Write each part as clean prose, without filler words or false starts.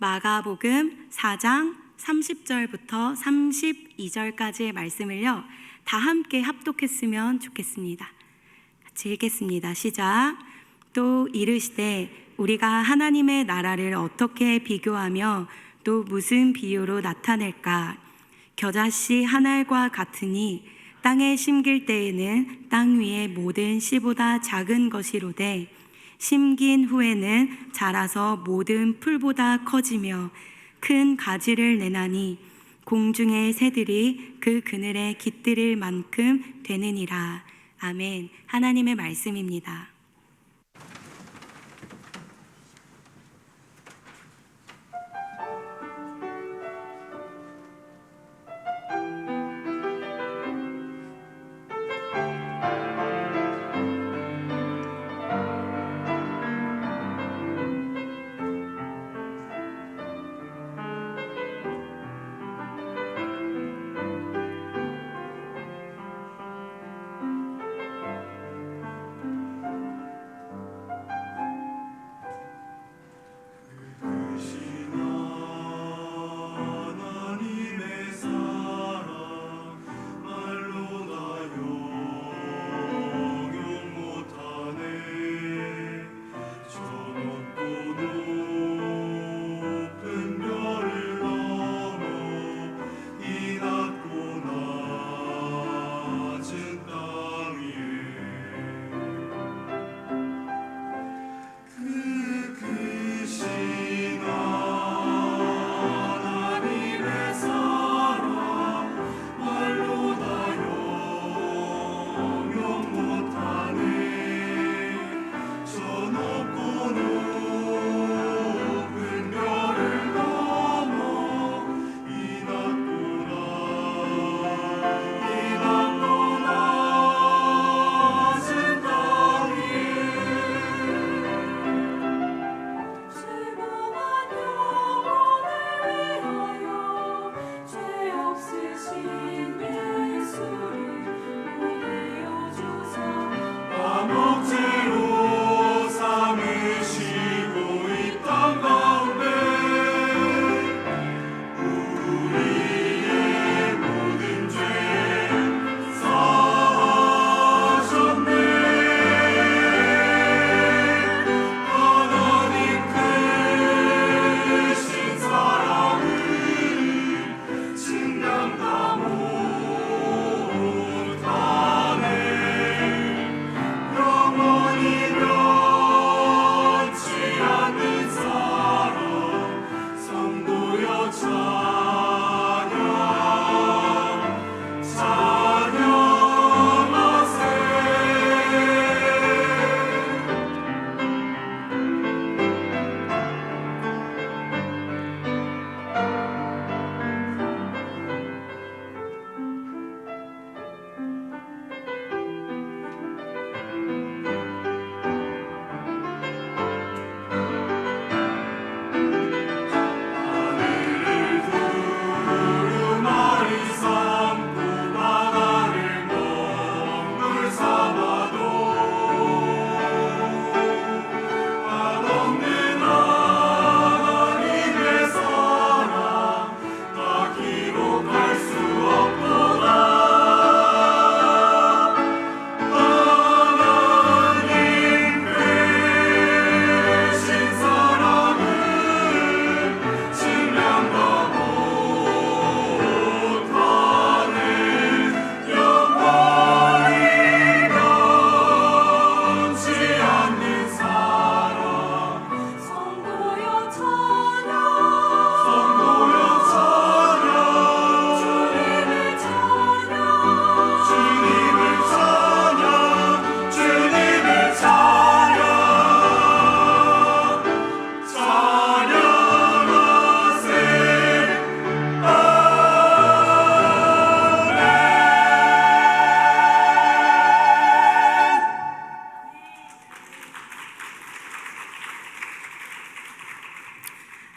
마가복음 4장 30절부터 32절까지의 말씀을요, 다 함께 합독했으면 좋겠습니다. 같이 읽겠습니다. 시작. 또 이르시되 우리가 하나님의 나라를 어떻게 비교하며 또 무슨 비유로 나타낼까? 겨자씨 한 알과 같으니 땅에 심길 때에는 땅 위의 모든 씨보다 작은 것이로되 심긴 후에는 자라서 모든 풀보다 커지며 큰 가지를 내나니 공중의 새들이 그 그늘에 깃들일 만큼 되느니라. 아멘. 하나님의 말씀입니다.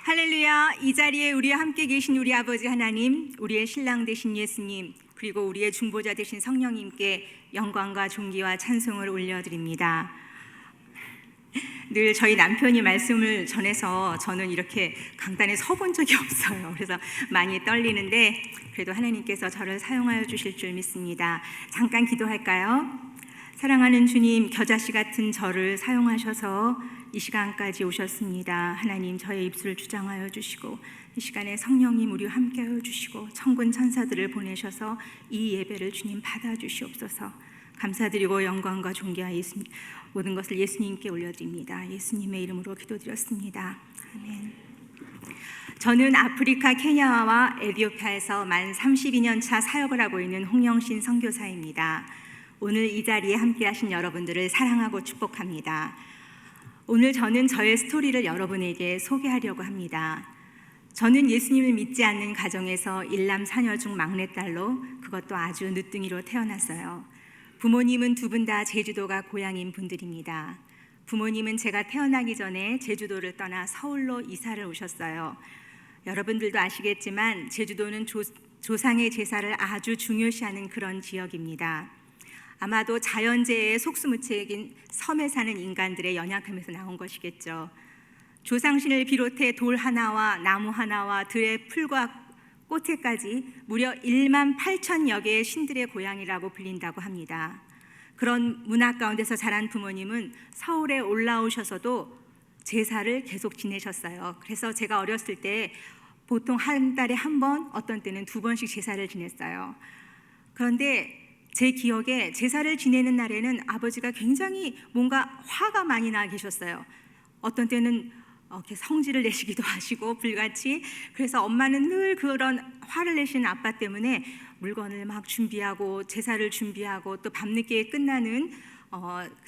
할렐루야. 이 자리에 우리와 함께 계신 우리 아버지 하나님, 우리의 신랑 되신 예수님, 그리고 우리의 중보자 되신 성령님께 영광과 존귀와 찬송을 올려드립니다. 늘 저희 남편이 말씀을 전해서 저는 이렇게 강단에 서본 적이 없어요. 그래서 많이 떨리는데 그래도 하나님께서 저를 사용하여 주실 줄 믿습니다. 잠깐 기도할까요? 사랑하는 주님, 겨자씨 같은 저를 사용하셔서 이 시간까지 오셨습니다. 하나님, 저의 입술을 주장하여 주시고 이 시간에 성령님 우리와 함께하여 주시고 천군 천사들을 보내셔서 이 예배를 주님 받아주시옵소서. 감사드리고 영광과 존귀와 모든 것을 예수님께 올려드립니다. 예수님의 이름으로 기도드렸습니다. 아멘. 저는 아프리카 케냐와 에티오피아에서 만 32년 차 사역을 하고 있는 홍영신 선교사입니다. 오늘 이 자리에 함께하신 여러분들을 사랑하고 축복합니다. 오늘 저는 저의 스토리를 여러분에게 소개하려고 합니다. 저는 예수님을 믿지 않는 가정에서 일남 사녀 중 막내딸로, 그것도 아주 늦둥이로 태어났어요. 부모님은 두 분 다 제주도가 고향인 분들입니다. 부모님은 제가 태어나기 전에 제주도를 떠나 서울로 이사를 오셨어요. 여러분들도 아시겠지만 제주도는 조상의 제사를 아주 중요시하는 그런 지역입니다. 아마도 자연재해의 속수무책인 섬에 사는 인간들의 연약함에서 나온 것이겠죠. 조상신을 비롯해 돌 하나와 나무 하나와 들의 풀과 꽃에까지 무려 1만 8천여 개의 신들의 고향이라고 불린다고 합니다. 그런 문화 가운데서 자란 부모님은 서울에 올라오셔서도 제사를 계속 지내셨어요. 그래서 제가 어렸을 때 보통 한 달에 한 번, 어떤 때는 두 번씩 제사를 지냈어요. 그런데 제 기억에 제사를 지내는 날에는 아버지가 굉장히 뭔가 화가 많이 나 계셨어요. 어떤 때는 이렇게 성질을 내시기도 하시고 불같이. 그래서 엄마는 늘 그런 화를 내시는 아빠 때문에 물건을 막 준비하고 제사를 준비하고 또 밤늦게 끝나는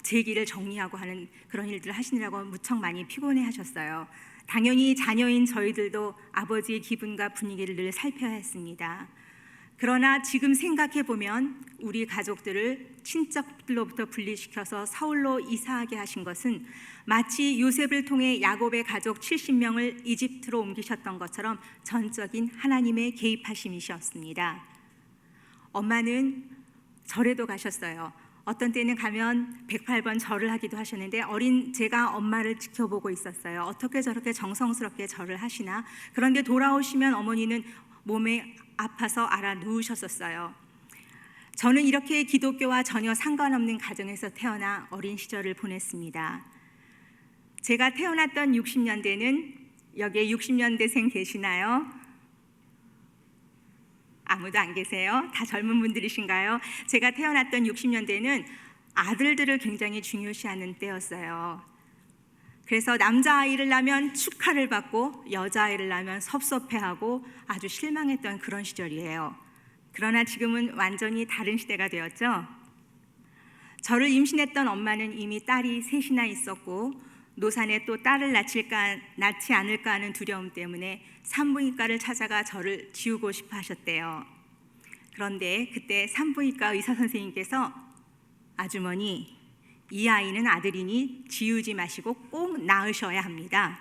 제기를 정리하고 하는 그런 일들을 하시느라고 무척 많이 피곤해 하셨어요. 당연히 자녀인 저희들도 아버지의 기분과 분위기를 늘 살펴야 했습니다. 그러나 지금 생각해 보면 우리 가족들을 친척들로부터 분리시켜서 서울로 이사하게 하신 것은 마치 요셉을 통해 야곱의 가족 70명을 이집트로 옮기셨던 것처럼 전적인 하나님의 개입하심이셨습니다. 엄마는 절에도 가셨어요. 어떤 때는 가면 108번 절을 하기도 하셨는데 어린 제가 엄마를 지켜보고 있었어요. 어떻게 저렇게 정성스럽게 절을 하시나. 그런데 돌아오시면 어머니는 몸에 아파서 알아 누우셨었어요. 저는 이렇게 기독교와 전혀 상관없는 가정에서 태어나 어린 시절을 보냈습니다. 제가 태어났던 60년대는 여기에 60년대생 계시나요? 아무도 안 계세요? 다 젊은 분들이신가요? 제가 태어났던 60년대는 아들들을 굉장히 중요시하는 때였어요. 그래서 남자아이를 낳으면 축하를 받고 여자아이를 낳으면 섭섭해하고 아주 실망했던 그런 시절이에요. 그러나 지금은 완전히 다른 시대가 되었죠. 저를 임신했던 엄마는 이미 딸이 셋이나 있었고 노산에 또 딸을 낳지 않을까 하는 두려움 때문에 산부인과를 찾아가 저를 지우고 싶어 하셨대요. 그런데 그때 산부인과 의사 선생님께서 아주머니, 이 아이는 아들이니 지우지 마시고 꼭 낳으셔야 합니다.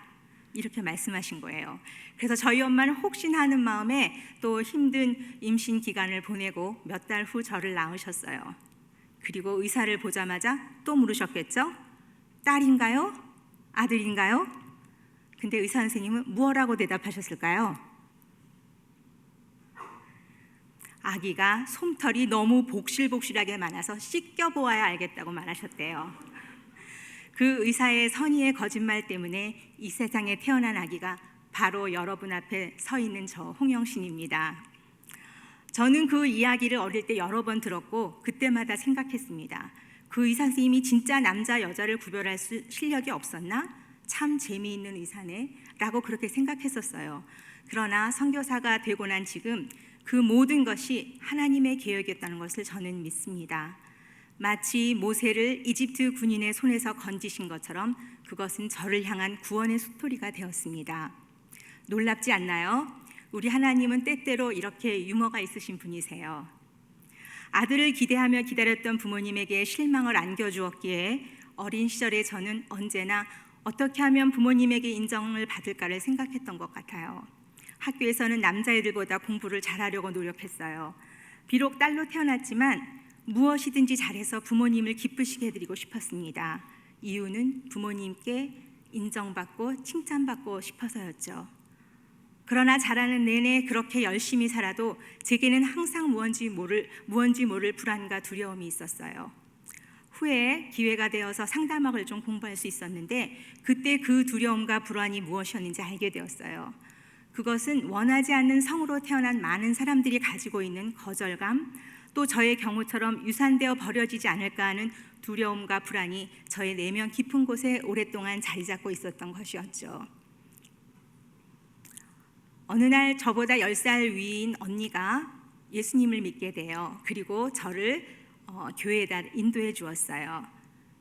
이렇게 말씀하신 거예요. 그래서 저희 엄마는 혹시나 하는 마음에 또 힘든 임신 기간을 보내고 몇 달 후 저를 낳으셨어요. 그리고 의사를 보자마자 또 물으셨겠죠? 딸인가요? 아들인가요? 근데 의사 선생님은 무엇라고 대답하셨을까요? 아기가 솜털이 너무 복실복실하게 많아서 씻겨보아야 알겠다고 말하셨대요. 그 의사의 선의의 거짓말 때문에 이 세상에 태어난 아기가 바로 여러분 앞에 서 있는 저 홍영신입니다. 저는 그 이야기를 어릴 때 여러 번 들었고 그때마다 생각했습니다. 그 의사 선생님이 진짜 남자 여자를 구별할 실력이 없었나? 참 재미있는 의사네 라고 그렇게 생각했었어요. 그러나 선교사가 되고 난 지금 그 모든 것이 하나님의 계획이었다는 것을 저는 믿습니다. 마치 모세를 이집트 군인의 손에서 건지신 것처럼 그것은 저를 향한 구원의 스토리가 되었습니다. 놀랍지 않나요? 우리 하나님은 때때로 이렇게 유머가 있으신 분이세요. 아들을 기대하며 기다렸던 부모님에게 실망을 안겨주었기에 어린 시절에 저는 언제나 어떻게 하면 부모님에게 인정을 받을까를 생각했던 것 같아요. 학교에서는 남자애들보다 공부를 잘하려고 노력했어요. 비록 딸로 태어났지만 무엇이든지 잘해서 부모님을 기쁘시게 해드리고 싶었습니다. 이유는 부모님께 인정받고 칭찬받고 싶어서였죠. 그러나 자라는 내내 그렇게 열심히 살아도 제게는 항상 무언지 모를 불안과 두려움이 있었어요. 후에 기회가 되어서 상담학을 좀 공부할 수 있었는데 그때 그 두려움과 불안이 무엇이었는지 알게 되었어요. 그것은 원하지 않는 성으로 태어난 많은 사람들이 가지고 있는 거절감, 또 저의 경우처럼 유산되어 버려지지 않을까 하는 두려움과 불안이 저의 내면 깊은 곳에 오랫동안 자리 잡고 있었던 것이었죠. 어느 날 저보다 10살 위인 언니가 예수님을 믿게 돼요. 그리고 저를 교회에다 인도해 주었어요.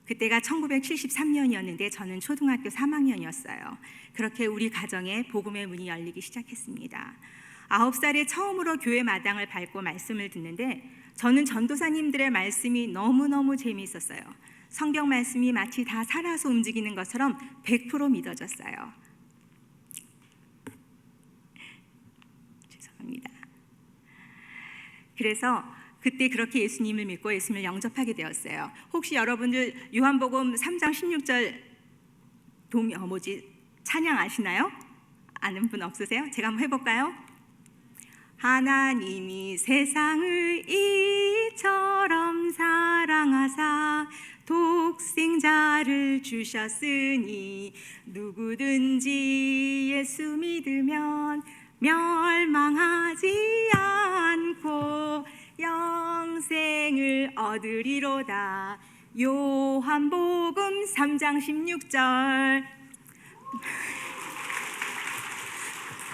그때가 1973년이었는데 저는 초등학교 3학년이었어요. 그렇게 우리 가정에 복음의 문이 열리기 시작했습니다. 9살에 처음으로 교회 마당을 밟고 말씀을 듣는데 저는 전도사님들의 말씀이 너무너무 재미있었어요. 성경 말씀이 마치 다 살아서 움직이는 것처럼 100% 믿어졌어요. 죄송합니다. 그래서 그때 그렇게 예수님을 믿고 예수님을 영접하게 되었어요. 혹시 여러분들 요한복음 3장 16절 찬양 아시나요? 아는 분 없으세요? 제가 한번 해볼까요? 하나님이 세상을 이처럼 사랑하사 독생자를 주셨으니 누구든지 예수 믿으면 멸망하지 않고 영생을 얻으리로다. 요한복음 3장 16절.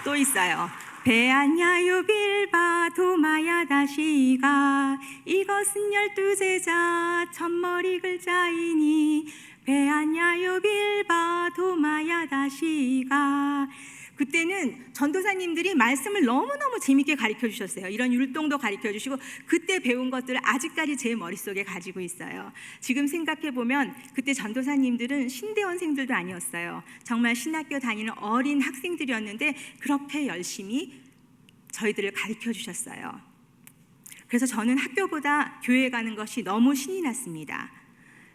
또 있어요. 베안야유 빌바 도마야 다시가 이것은 12제자 첫머리 글자이니 베안야유 빌바 도마야 다시가. 그때는 전도사님들이 말씀을 너무너무 재밌게 가르쳐 주셨어요. 이런 율동도 가르쳐 주시고 그때 배운 것들을 아직까지 제 머릿속에 가지고 있어요. 지금 생각해 보면 그때 전도사님들은 신대원생들도 아니었어요. 정말 신학교 다니는 어린 학생들이었는데 그렇게 열심히 저희들을 가르쳐 주셨어요. 그래서 저는 학교보다 교회에 가는 것이 너무 신이 났습니다.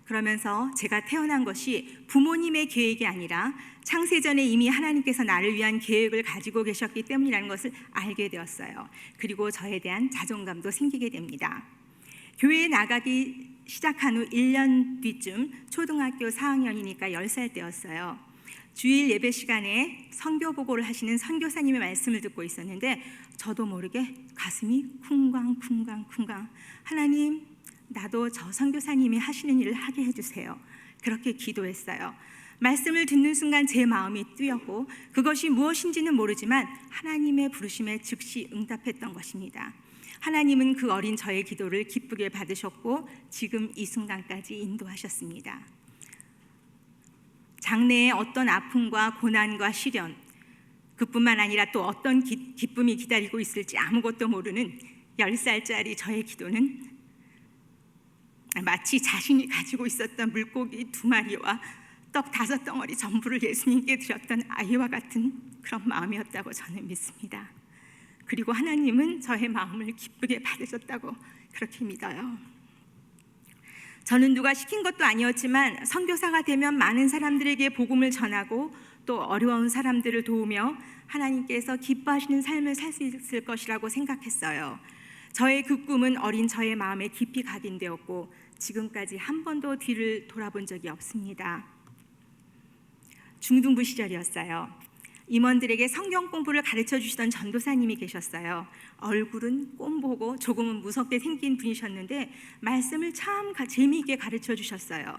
그러면서 제가 태어난 것이 부모님의 계획이 아니라 창세전에 이미 하나님께서 나를 위한 계획을 가지고 계셨기 때문이라는 것을 알게 되었어요. 그리고 저에 대한 자존감도 생기게 됩니다. 교회에 나가기 시작한 후 1년 뒤쯤 초등학교 4학년이니까 10살 때였어요. 주일 예배 시간에 선교 보고를 하시는 선교사님의 말씀을 듣고 있었는데 저도 모르게 가슴이 쿵쾅 하나님, 나도 저 선교사님이 하시는 일을 하게 해주세요. 그렇게 기도했어요. 말씀을 듣는 순간 제 마음이 뛰었고 그것이 무엇인지는 모르지만 하나님의 부르심에 즉시 응답했던 것입니다. 하나님은 그 어린 저의 기도를 기쁘게 받으셨고 지금 이 순간까지 인도하셨습니다. 장래에 어떤 아픔과 고난과 시련, 그뿐만 아니라 또 어떤 기쁨이 기다리고 있을지 아무것도 모르는 10살짜리 저의 기도는 마치 자신이 가지고 있었던 물고기 2마리와 떡 5덩어리 전부를 예수님께 드렸던 아이와 같은 그런 마음이었다고 저는 믿습니다. 그리고 하나님은 저의 마음을 기쁘게 받으셨다고 그렇게 믿어요. 저는 누가 시킨 것도 아니었지만 선교사가 되면 많은 사람들에게 복음을 전하고 또 어려운 사람들을 도우며 하나님께서 기뻐하시는 삶을 살 수 있을 것이라고 생각했어요. 저의 그 꿈은 어린 저의 마음에 깊이 각인되었고 지금까지 한 번도 뒤를 돌아본 적이 없습니다. 중등부 시절이었어요. 임원들에게 성경 공부를 가르쳐 주시던 전도사님이 계셨어요. 얼굴은 꼼보고 조금은 무섭게 생긴 분이셨는데 말씀을 참 재미있게 가르쳐 주셨어요.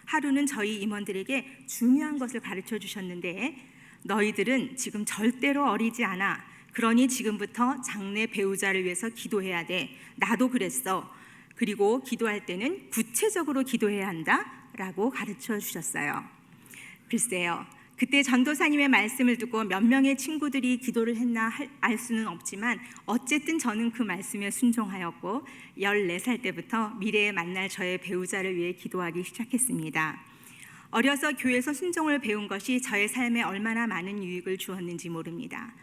하루는 저희 임원들에게 중요한 것을 가르쳐 주셨는데 너희들은 지금 절대로 어리지 않아. 그러니 지금부터 장래 배우자를 위해서 기도해야 돼. 나도 그랬어. 그리고 기도할 때는 구체적으로 기도해야 한다라고 가르쳐 주셨어요. 글쎄요. 그때 전도사님의 말씀을 듣고 몇 명의 친구들이 기도를 했나 알 수는 없지만 어쨌든 저는 그 말씀에 순종하였고 14살 때부터 미래에 만날 저의 배우자를 위해 기도하기 시작했습니다. 어려서 교회에서 순종을 배운 것이 저의 삶에 얼마나 많은 유익을 주었는지 모릅니다.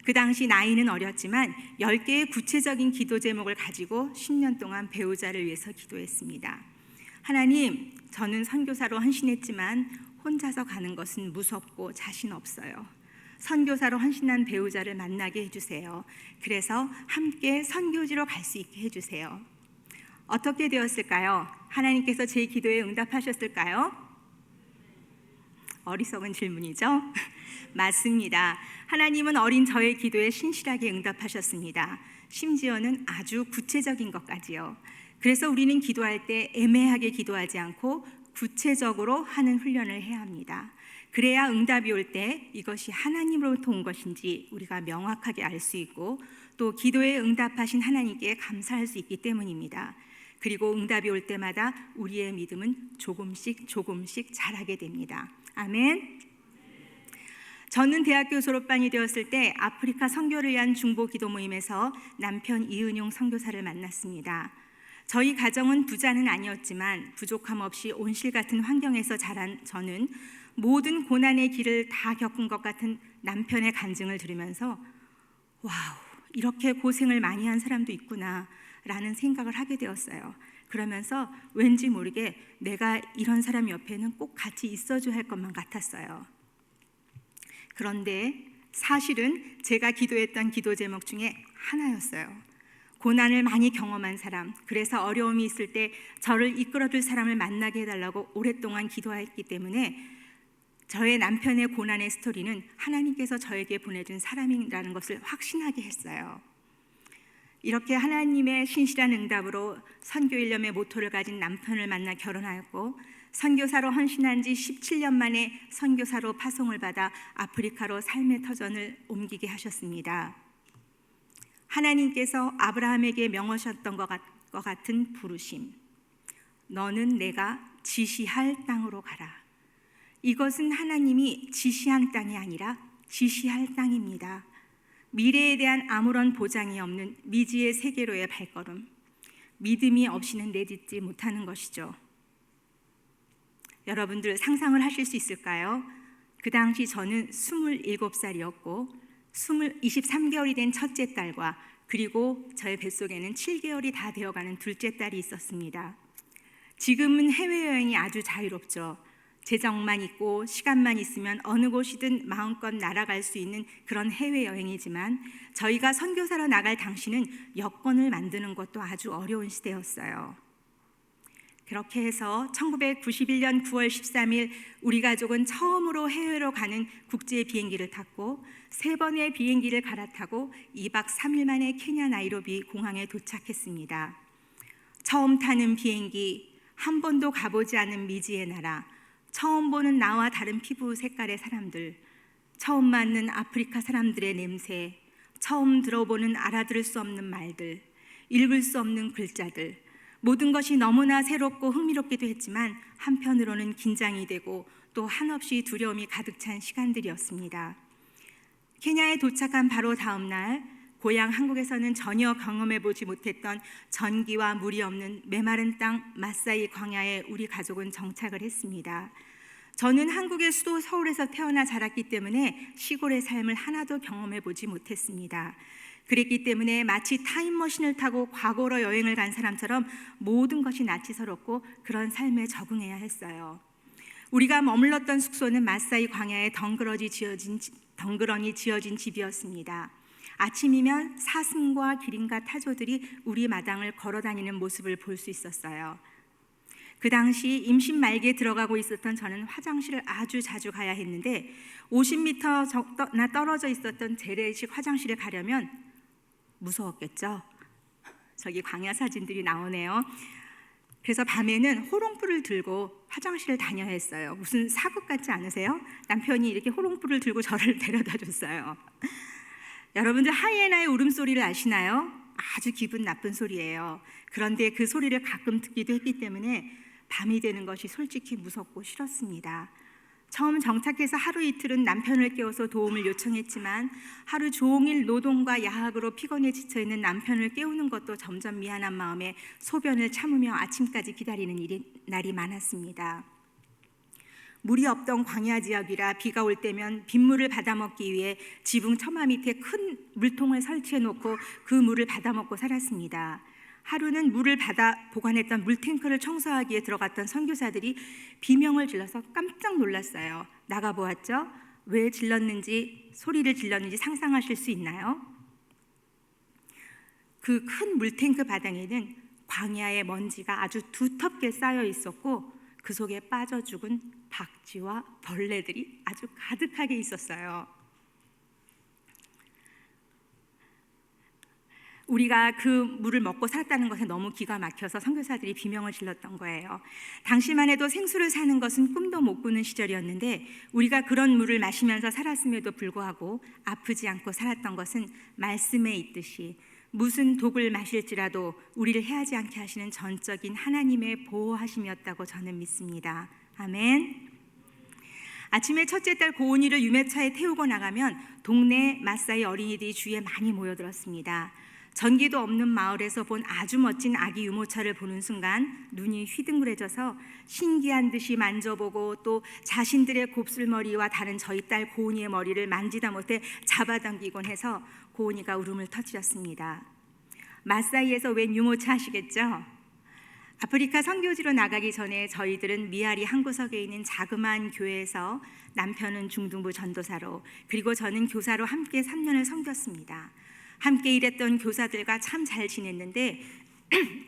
그 당시 나이는 어렸지만 10개의 구체적인 기도 제목을 가지고 10년 동안 배우자를 위해서 기도했습니다. 하나님, 저는 선교사로 헌신했지만 혼자서 가는 것은 무섭고 자신 없어요. 선교사로 헌신한 배우자를 만나게 해주세요. 그래서 함께 선교지로 갈 수 있게 해주세요. 어떻게 되었을까요? 하나님께서 제 기도에 응답하셨을까요? 어리석은 질문이죠? 맞습니다. 하나님은 어린 저의 기도에 신실하게 응답하셨습니다. 심지어는 아주 구체적인 것까지요. 그래서 우리는 기도할 때 애매하게 기도하지 않고 구체적으로 하는 훈련을 해야 합니다. 그래야 응답이 올 때 이것이 하나님으로부터 온 것인지 우리가 명확하게 알 수 있고 또 기도에 응답하신 하나님께 감사할 수 있기 때문입니다. 그리고 응답이 올 때마다 우리의 믿음은 조금씩 자라게 됩니다. 아멘. 저는 대학교 졸업반이 되었을 때 아프리카 선교를 위한 중보 기도 모임에서 남편 이은용 선교사를 만났습니다. 저희 가정은 부자는 아니었지만 부족함 없이 온실 같은 환경에서 자란 저는 모든 고난의 길을 다 겪은 것 같은 남편의 간증을 들으면서 와우, 이렇게 고생을 많이 한 사람도 있구나 라는 생각을 하게 되었어요. 그러면서 왠지 모르게 내가 이런 사람 옆에는 꼭 같이 있어줘야 할 것만 같았어요. 그런데 사실은 제가 기도했던 기도 제목 중에 하나였어요. 고난을 많이 경험한 사람, 그래서 어려움이 있을 때 저를 이끌어줄 사람을 만나게 해달라고 오랫동안 기도했기 때문에 저의 남편의 고난의 스토리는 하나님께서 저에게 보내준 사람이라는 것을 확신하게 했어요. 이렇게 하나님의 신실한 응답으로 선교 일념의 모토를 가진 남편을 만나 결혼하였고 선교사로 헌신한 지 17년 만에 선교사로 파송을 받아 아프리카로 삶의 터전을 옮기게 하셨습니다. 하나님께서 아브라함에게 명하셨던 것 같은 부르심, 너는 내가 지시할 땅으로 가라. 이것은 하나님이 지시한 땅이 아니라 지시할 땅입니다. 미래에 대한 아무런 보장이 없는 미지의 세계로의 발걸음, 믿음이 없이는 내딛지 못하는 것이죠. 여러분들 상상을 하실 수 있을까요? 그 당시 저는 27살이었고 23개월이 된 첫째 딸과 그리고 저의 뱃속에는 7개월이 다 되어가는 둘째 딸이 있었습니다. 지금은 해외여행이 아주 자유롭죠. 재정만 있고 시간만 있으면 어느 곳이든 마음껏 날아갈 수 있는 그런 해외여행이지만 저희가 선교사로 나갈 당시는 여권을 만드는 것도 아주 어려운 시대였어요. 그렇게 해서 1991년 9월 13일 우리 가족은 처음으로 해외로 가는 국제 비행기를 탔고 3번의 비행기를 갈아타고 2박 3일 만에 케냐 나이로비 공항에 도착했습니다. 처음 타는 비행기, 한 번도 가보지 않은 미지의 나라, 처음 보는 나와 다른 피부 색깔의 사람들, 처음 맞는 아프리카 사람들의 냄새, 처음 들어보는 알아들을 수 없는 말들, 읽을 수 없는 글자들, 모든 것이 너무나 새롭고 흥미롭기도 했지만 한편으로는 긴장이 되고 또 한없이 두려움이 가득 찬 시간들이었습니다. 케냐에 도착한 바로 다음 날 고향 한국에서는 전혀 경험해보지 못했던 전기와 물이 없는 메마른 땅 마사이 광야에 우리 가족은 정착을 했습니다. 저는 한국의 수도 서울에서 태어나 자랐기 때문에 시골의 삶을 하나도 경험해보지 못했습니다. 그랬기 때문에 마치 타임머신을 타고 과거로 여행을 간 사람처럼 모든 것이 낯이 그런 삶에 적응해야 했어요. 우리가 머물렀던 숙소는 마사이 광야에 덩그러니 지어진 집이었습니다. 아침이면 사슴과 기린과 타조들이 우리 마당을 걸어다니는 모습을 볼 수 있었어요. 그 당시 임신 말기에 들어가고 있었던 저는 화장실을 아주 자주 가야 했는데 50m나 떨어져 있었던 재래식 화장실에 가려면 무서웠겠죠. 저기 광야 사진들이 나오네요. 그래서 밤에는 호롱불을 들고 화장실을 다녀야 했어요. 무슨 사극 같지 않으세요? 남편이 이렇게 호롱불을 들고 저를 데려다 줬어요. 여러분들 하이에나의 울음소리를 아시나요? 아주 기분 나쁜 소리예요. 그런데 그 소리를 가끔 듣기도 했기 때문에 밤이 되는 것이 솔직히 무섭고 싫었습니다. 처음 정착해서 하루 이틀은 남편을 깨워서 도움을 요청했지만 하루 종일 노동과 야학으로 피곤해 지쳐있는 남편을 깨우는 것도 점점 미안한 마음에 소변을 참으며 아침까지 기다리는 날이 많았습니다. 물이 없던 광야 지역이라 비가 올 때면 빗물을 받아먹기 위해 지붕 처마 밑에 큰 물통을 설치해 놓고 그 물을 받아먹고 살았습니다. 하루는 물을 받아 보관했던 물탱크를 청소하기에 들어갔던 선교사들이 비명을 질러서 깜짝 놀랐어요. 나가 보았죠? 왜 질렀는지, 소리를 질렀는지 상상하실 수 있나요? 그 큰 물탱크 바닥에는 광야의 먼지가 아주 두텁게 쌓여 있었고 그 속에 빠져 죽은 박쥐와 벌레들이 아주 가득하게 있었어요. 우리가 그 물을 먹고 살았다는 것에 너무 기가 막혀서 선교사들이 비명을 질렀던 거예요. 당시만 해도 생수를 사는 것은 꿈도 못 꾸는 시절이었는데 우리가 그런 물을 마시면서 살았음에도 불구하고 아프지 않고 살았던 것은 말씀에 있듯이 무슨 독을 마실지라도 우리를 해하지 않게 하시는 전적인 하나님의 보호하심이었다고 저는 믿습니다. 아멘. 아침에 첫째 딸 고은이를 유모차에 태우고 나가면 동네 마사이 어린이들이 주위에 많이 모여들었습니다. 전기도 없는 마을에서 본 아주 멋진 아기 유모차를 보는 순간 눈이 휘둥그레져서 신기한 듯이 만져보고 또 자신들의 곱슬머리와 다른 저희 딸 고은이의 머리를 만지다 못해 잡아당기곤 해서 고은이가 울음을 터뜨렸습니다. 마사이에서 웬 유모차 아시겠죠? 아프리카 선교지로 나가기 전에 저희들은 미아리 한 구석에 있는 자그마한 교회에서 남편은 중등부 전도사로 그리고 저는 교사로 함께 3년을 섬겼습니다. 함께 일했던 교사들과 참 잘 지냈는데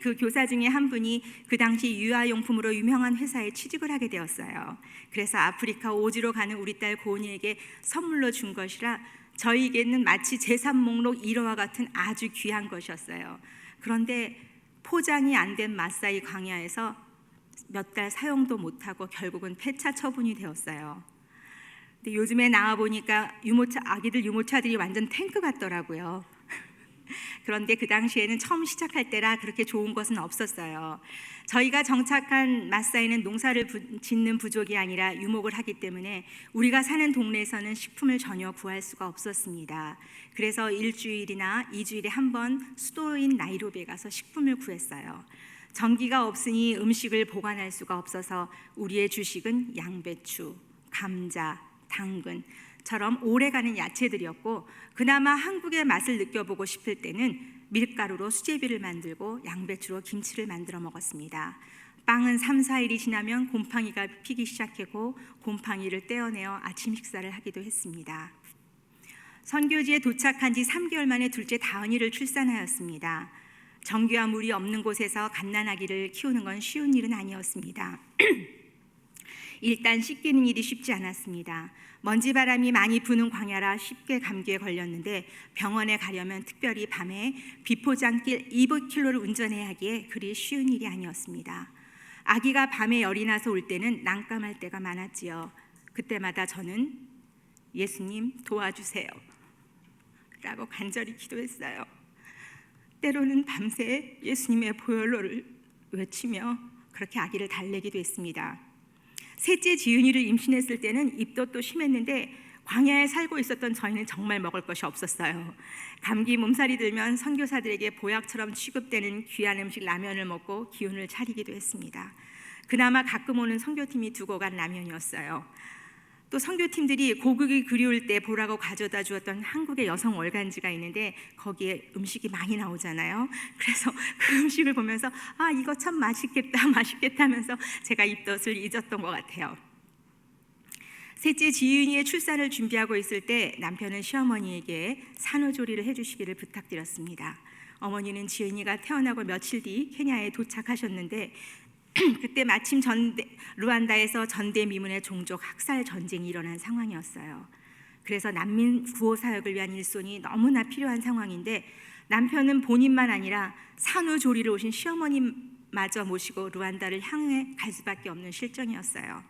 그 교사 중에 한 분이 그 당시 유아용품으로 유명한 회사에 취직을 하게 되었어요. 그래서 아프리카 오지로 가는 우리 딸 고은이에게 선물로 준 것이라 저희에게는 마치 재산 목록 1호와 같은 아주 귀한 것이었어요. 그런데 포장이 안 된 마사이 광야에서 몇 달 사용도 못하고 결국은 폐차 처분이 되었어요. 근데 요즘에 나와 보니까 아기들 유모차들이 완전 탱크 같더라고요. 그런데 그 당시에는 처음 시작할 때라 그렇게 좋은 것은 없었어요. 저희가 정착한 마사이는 농사를 짓는 부족이 아니라 유목을 하기 때문에 우리가 사는 동네에서는 식품을 전혀 구할 수가 없었습니다. 그래서 일주일이나 2주일에 한 번 수도인 나이로비에 가서 식품을 구했어요. 전기가 없으니 음식을 보관할 수가 없어서 우리의 주식은 양배추, 감자, 당근처럼 오래가는 야채들이었고 그나마 한국의 맛을 느껴보고 싶을 때는 밀가루로 수제비를 만들고 양배추로 김치를 만들어 먹었습니다. 빵은 3, 4일이 지나면 곰팡이가 피기 시작했고 곰팡이를 떼어내어 아침 식사를 하기도 했습니다. 선교지에 도착한 지 3개월 만에 둘째 다은이를 출산하였습니다. 전기와 물이 없는 곳에서 갓난아기를 키우는 건 쉬운 일은 아니었습니다. 일단 씻기는 일이 쉽지 않았습니다. 먼지바람이 많이 부는 광야라 쉽게 감기에 걸렸는데 병원에 가려면 특별히 밤에 비포장길 200km를 운전해야 하기에 그리 쉬운 일이 아니었습니다. 아기가 밤에 열이 나서 올 때는 난감할 때가 많았지요. 그때마다 저는 예수님 도와주세요 라고 간절히 기도했어요. 때로는 밤새 예수님의 보혈로를 외치며 그렇게 아기를 달래기도 했습니다. 셋째 지은이를 임신했을 때는 입덧도 심했는데 광야에 살고 있었던 저희는 정말 먹을 것이 없었어요. 감기 몸살이 들면 선교사들에게 보약처럼 취급되는 귀한 음식 라면을 먹고 기운을 차리기도 했습니다. 그나마 가끔 오는 선교팀이 두고 간 라면이었어요. 또 선교팀들이 고국이 그리울 때 보라고 가져다 주었던 한국의 여성 월간지가 있는데 거기에 음식이 많이 나오잖아요. 그래서 그 음식을 보면서 아 이거 참 맛있겠다 하면서 제가 입덧을 잊었던 것 같아요. 셋째 지은이의 출산을 준비하고 있을 때 남편은 시어머니에게 산후조리를 해주시기를 부탁드렸습니다. 어머니는 지은이가 태어나고 며칠 뒤 케냐에 도착하셨는데 그때 마침 루안다에서 전대미문의 종족 학살 전쟁이 일어난 상황이었어요. 그래서 난민 구호 사역을 위한 일손이 너무나 필요한 상황인데 남편은 본인만 아니라 산후조리를 오신 시어머님마저 모시고 루안다를 향해 갈 수밖에 없는 실정이었어요.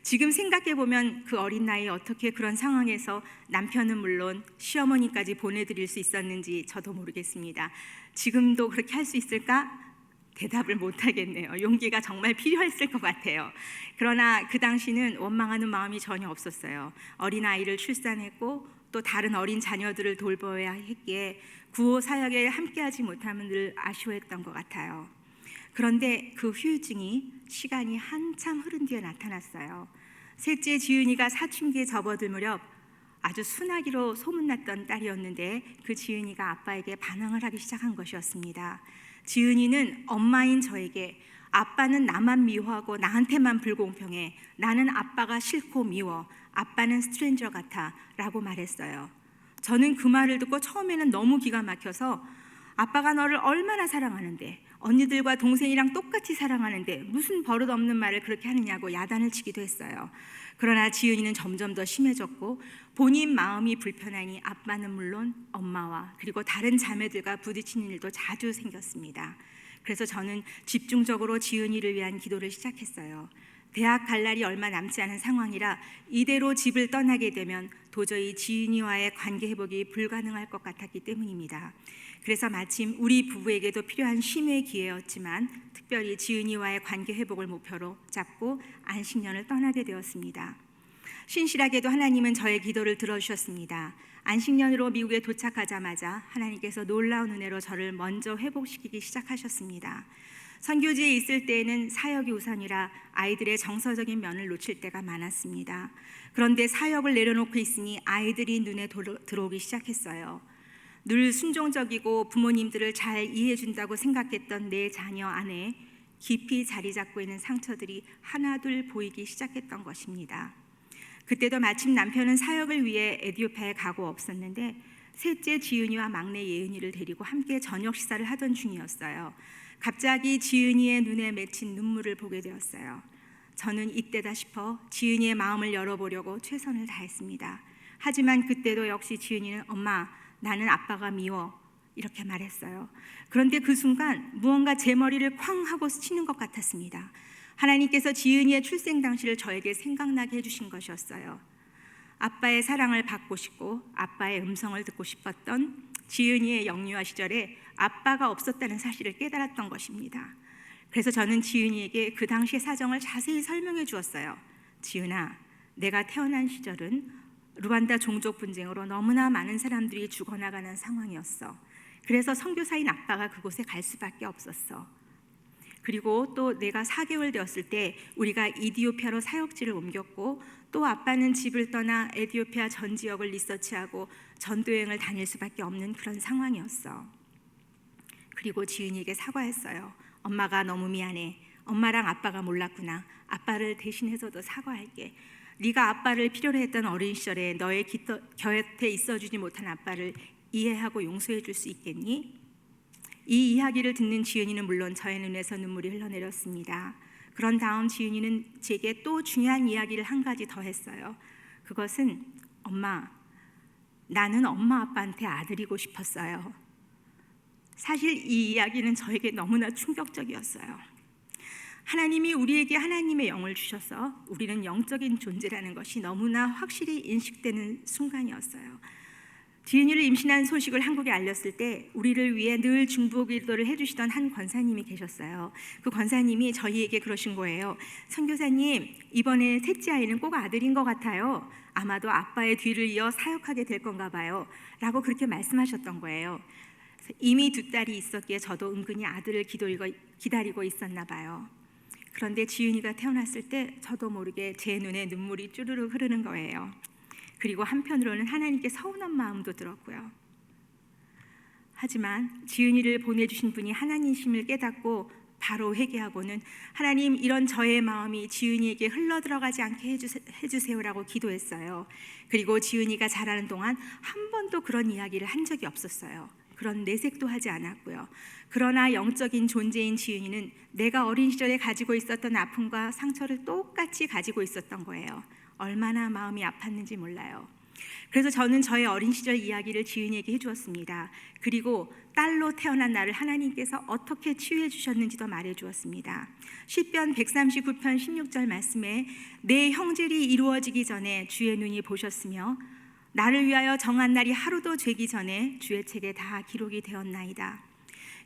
지금 생각해보면 그 어린 나이에 어떻게 그런 상황에서 남편은 물론 시어머니까지 보내드릴 수 있었는지 저도 모르겠습니다. 지금도 그렇게 할 수 있을까? 대답을 못하겠네요. 용기가 정말 필요했을 것 같아요. 그러나 그 당시는 원망하는 마음이 전혀 없었어요. 어린아이를 출산했고 또 다른 어린 자녀들을 돌보아야 했기에 구호 사역에 함께하지 못하면 늘 아쉬워했던 것 같아요. 그런데 그 후유증이 시간이 한참 흐른 뒤에 나타났어요. 셋째 지은이가 사춘기에 접어들 무렵 아주 순하기로 소문났던 딸이었는데 그 지은이가 아빠에게 반항을 하기 시작한 것이었습니다. 지은이는 엄마인 저에게 아빠는 나만 미워하고 나한테만 불공평해. 나는 아빠가 싫고 미워. 아빠는 스트레인저 같아. 라고 말했어요. 저는 그 말을 듣고 처음에는 너무 기가 막혀서 아빠가 너를 얼마나 사랑하는데, 언니들과 동생이랑 똑같이 사랑하는데 무슨 버릇없는 말을 그렇게 하느냐고 야단을 치기도 했어요. 그러나 지은이는 점점 더 심해졌고 본인 마음이 불편하니 아빠는 물론 엄마와 그리고 다른 자매들과 부딪히는 일도 자주 생겼습니다. 그래서 저는 집중적으로 지은이를 위한 기도를 시작했어요. 대학 갈 날이 얼마 남지 않은 상황이라 이대로 집을 떠나게 되면 도저히 지은이와의 관계 회복이 불가능할 것 같았기 때문입니다. 그래서 마침 우리 부부에게도 필요한 쉼의 기회였지만 특별히 지은이와의 관계 회복을 목표로 잡고 안식년을 떠나게 되었습니다. 신실하게도 하나님은 저의 기도를 들어주셨습니다. 안식년으로 미국에 도착하자마자 하나님께서 놀라운 은혜로 저를 먼저 회복시키기 시작하셨습니다. 선교지에 있을 때에는 사역이 우선이라 아이들의 정서적인 면을 놓칠 때가 많았습니다. 그런데 사역을 내려놓고 있으니 아이들이 눈에 들어오기 시작했어요. 늘 순종적이고 부모님들을 잘 이해해준다고 생각했던 내 자녀 안에 깊이 자리 잡고 있는 상처들이 하나둘 보이기 시작했던 것입니다. 그때도 마침 남편은 사역을 위해 에티오피아에 가고 없었는데 셋째 지은이와 막내 예은이를 데리고 함께 저녁 식사를 하던 중이었어요. 갑자기 지은이의 눈에 맺힌 눈물을 보게 되었어요. 저는 이때다 싶어 지은이의 마음을 열어보려고 최선을 다했습니다. 하지만 그때도 역시 지은이는 엄마, 나는 아빠가 미워 이렇게 말했어요. 그런데 그 순간 무언가 제 머리를 쾅 하고 스치는 것 같았습니다. 하나님께서 지은이의 출생 당시를 저에게 생각나게 해주신 것이었어요. 아빠의 사랑을 받고 싶고 아빠의 음성을 듣고 싶었던 지은이의 영유아 시절에 아빠가 없었다는 사실을 깨달았던 것입니다. 그래서 저는 지은이에게 그 당시의 사정을 자세히 설명해 주었어요. 지은아, 내가 태어난 시절은 루안다 종족 분쟁으로 너무나 많은 사람들이 죽어나가는 상황이었어. 그래서 선교사인 아빠가 그곳에 갈 수밖에 없었어. 그리고 또 내가 4개월 되었을 때 우리가 이디오피아로 사역지를 옮겼고 또 아빠는 집을 떠나 에티오피아 전 지역을 리서치하고 전도여행을 다닐 수밖에 없는 그런 상황이었어. 그리고 지은이에게 사과했어요. 엄마가 너무 미안해. 엄마랑 아빠가 몰랐구나. 아빠를 대신해서도 사과할게. 네가 아빠를 필요로 했던 어린 시절에 너의 곁에 있어주지 못한 아빠를 이해하고 용서해 줄 수 있겠니? 이 이야기를 듣는 지은이는 물론 저의 눈에서 눈물이 흘러내렸습니다. 그런 다음 지은이는 제게 또 중요한 이야기를 한 가지 더 했어요. 그것은 엄마, 나는 엄마 아빠한테 아들이고 싶었어요. 사실 이 이야기는 저에게 너무나 충격적이었어요. 하나님이 우리에게 하나님의 영을 주셔서 우리는 영적인 존재라는 것이 너무나 확실히 인식되는 순간이었어요. 지은이를 임신한 소식을 한국에 알렸을 때 우리를 위해 늘 중보기도를 해주시던 한 권사님이 계셨어요. 그 권사님이 저희에게 그러신 거예요. 선교사님, 이번에 셋째 아이는 꼭 아들인 것 같아요. 아마도 아빠의 뒤를 이어 사역하게 될 건가 봐요. 라고 그렇게 말씀하셨던 거예요. 이미 2딸이 있었기에 저도 은근히 아들을 기다리고 있었나 봐요. 그런데 지은이가 태어났을 때 저도 모르게 제 눈에 눈물이 쭈르륵 흐르는 거예요. 그리고 한편으로는 하나님께 서운한 마음도 들었고요. 하지만 지은이를 보내주신 분이 하나님이심을 깨닫고 바로 회개하고는 하나님, 이런 저의 마음이 지은이에게 흘러들어가지 않게 해주세요라고 기도했어요. 그리고 지은이가 자라는 동안 한 번도 그런 이야기를 한 적이 없었어요. 그런 내색도 하지 않았고요. 그러나 영적인 존재인 지은이는 내가 어린 시절에 가지고 있었던 아픔과 상처를 똑같이 가지고 있었던 거예요. 얼마나 마음이 아팠는지 몰라요. 그래서 저는 저의 어린 시절 이야기를 지은이에게 해주었습니다. 그리고 딸로 태어난 나를 하나님께서 어떻게 치유해 주셨는지도 말해 주었습니다. 시편 139편 16절 말씀에 내 형질이 이루어지기 전에 주의 눈이 보셨으며 나를 위하여 정한 날이 하루도 되기 전에 주의 책에 다 기록이 되었나이다.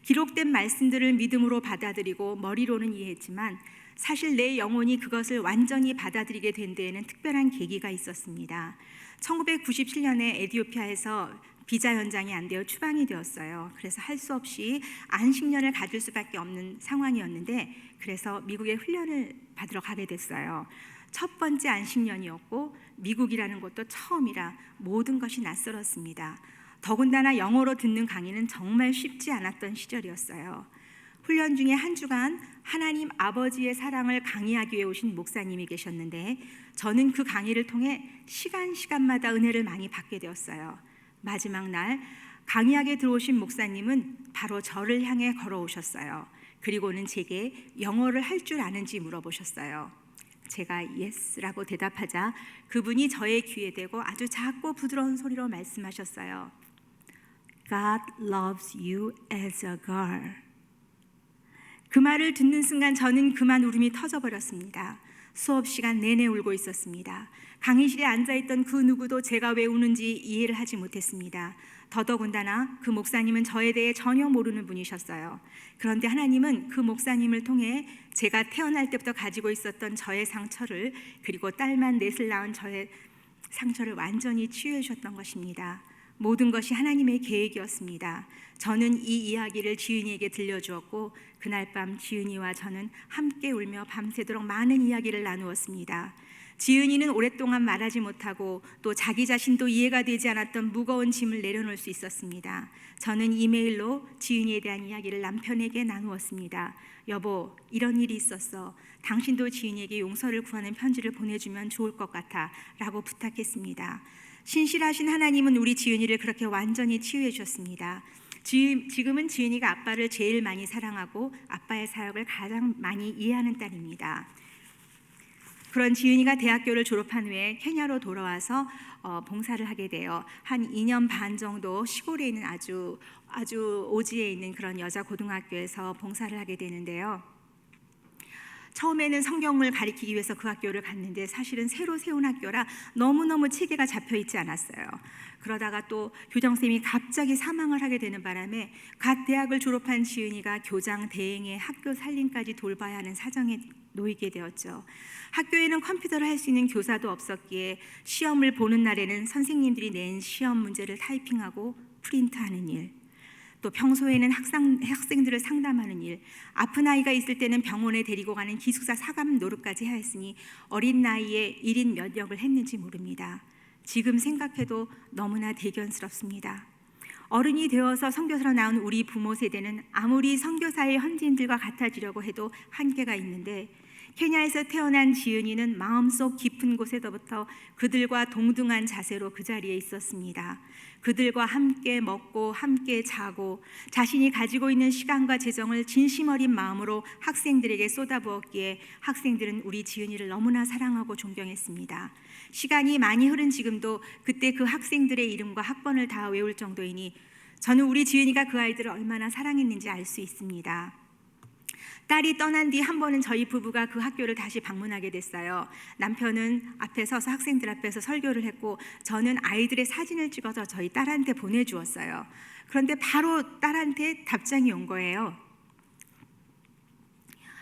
기록된 말씀들을 믿음으로 받아들이고 머리로는 이해했지만 사실 내 영혼이 그것을 완전히 받아들이게 된 데에는 특별한 계기가 있었습니다. 1997년에 에티오피아에서 비자 연장이 안 되어 추방이 되었어요. 그래서 할 수 없이 안식년을 가질 수밖에 없는 상황이었는데 그래서 미국에 훈련을 받으러 가게 됐어요. 첫 번째 안식년이었고 미국이라는 곳도 처음이라 모든 것이 낯설었습니다. 더군다나 영어로 듣는 강의는 정말 쉽지 않았던 시절이었어요. 훈련 중에 한 주간 하나님 아버지의 사랑을 강의하기 위해 오신 목사님이 계셨는데 저는 그 강의를 통해 시간마다 은혜를 많이 받게 되었어요. 마지막 날 강의하게 들어오신 목사님은 바로 저를 향해 걸어오셨어요. 그리고는 제게 영어를 할 줄 아는지 물어보셨어요. 제가 yes라고 대답하자 그분이 저의 귀에 대고 아주 작고 부드러운 소리로 말씀하셨어요. God loves you as a girl. 그 말을 듣는 순간 저는 그만 울음이 터져버렸습니다. 수업 시간 내내 울고 있었습니다. 강의실에 앉아있던 그 누구도 제가 왜 우는지 이해를 하지 못했습니다. 더더군다나 그 목사님은 저에 대해 전혀 모르는 분이셨어요. 그런데 하나님은 그 목사님을 통해 제가 태어날 때부터 가지고 있었던 저의 상처를, 그리고 딸만 넷을 낳은 저의 상처를 완전히 치유해 주셨던 것입니다. 모든 것이 하나님의 계획이었습니다. 저는 이 이야기를 지은이에게 들려주었고 그날 밤 지은이와 저는 함께 울며 밤새도록 많은 이야기를 나누었습니다. 지은이는 오랫동안 말하지 못하고 또 자기 자신도 이해가 되지 않았던 무거운 짐을 내려놓을 수 있었습니다. 저는 이메일로 지은이에 대한 이야기를 남편에게 나누었습니다. 여보, 이런 일이 있었어. 당신도 지은이에게 용서를 구하는 편지를 보내주면 좋을 것 같아 라고 부탁했습니다. 신실하신 하나님은 우리 지은이를 그렇게 완전히 치유해 주셨습니다. 지금은 지은이가 아빠를 제일 많이 사랑하고 아빠의 사역을 가장 많이 이해하는 딸입니다. 그런 지은이가 대학교를 졸업한 후에 케냐로 돌아와서 봉사를 하게 돼요. 한 2년 반 정도 시골에 있는 아주 오지에 있는 그런 여자 고등학교에서 봉사를 하게 되는데요. 처음에는 성경을 가르치기 위해서 그 학교를 갔는데 사실은 새로 세운 학교라 너무너무 체계가 잡혀 있지 않았어요. 그러다가 또 교장선생님이 갑자기 사망을 하게 되는 바람에 갓 대학을 졸업한 지은이가 교장 대행의 학교 살림까지 돌봐야 하는 사정에 놓이게 되었죠. 학교에는 컴퓨터를 할 수 있는 교사도 없었기에 시험을 보는 날에는 선생님들이 낸 시험 문제를 타이핑하고 프린트하는 일, 또 평소에는 학생들을 상담하는 일, 아픈 아이가 있을 때는 병원에 데리고 가는 기숙사 사감 노릇까지 해야 했으니 어린 나이에 1인 몇 역을 했는지 모릅니다. 지금 생각해도 너무나 대견스럽습니다. 어른이 되어서 선교사로 나온 우리 부모 세대는 아무리 선교사의 현지인들과 같아지려고 해도 한계가 있는데 케냐에서 태어난 지은이는 마음속 깊은 곳에서부터 그들과 동등한 자세로 그 자리에 있었습니다. 그들과 함께 먹고 함께 자고 자신이 가지고 있는 시간과 재정을 진심 어린 마음으로 학생들에게 쏟아부었기에 학생들은 우리 지은이를 너무나 사랑하고 존경했습니다. 시간이 많이 흐른 지금도 그때 그 학생들의 이름과 학번을 다 외울 정도이니 저는 우리 지은이가 그 아이들을 얼마나 사랑했는지 알 수 있습니다. 딸이 떠난 뒤 한 번은 저희 부부가 그 학교를 다시 방문하게 됐어요. 남편은 앞에 서서 학생들 앞에서 설교를 했고 저는 아이들의 사진을 찍어서 저희 딸한테 보내주었어요. 그런데 바로 딸한테 답장이 온 거예요.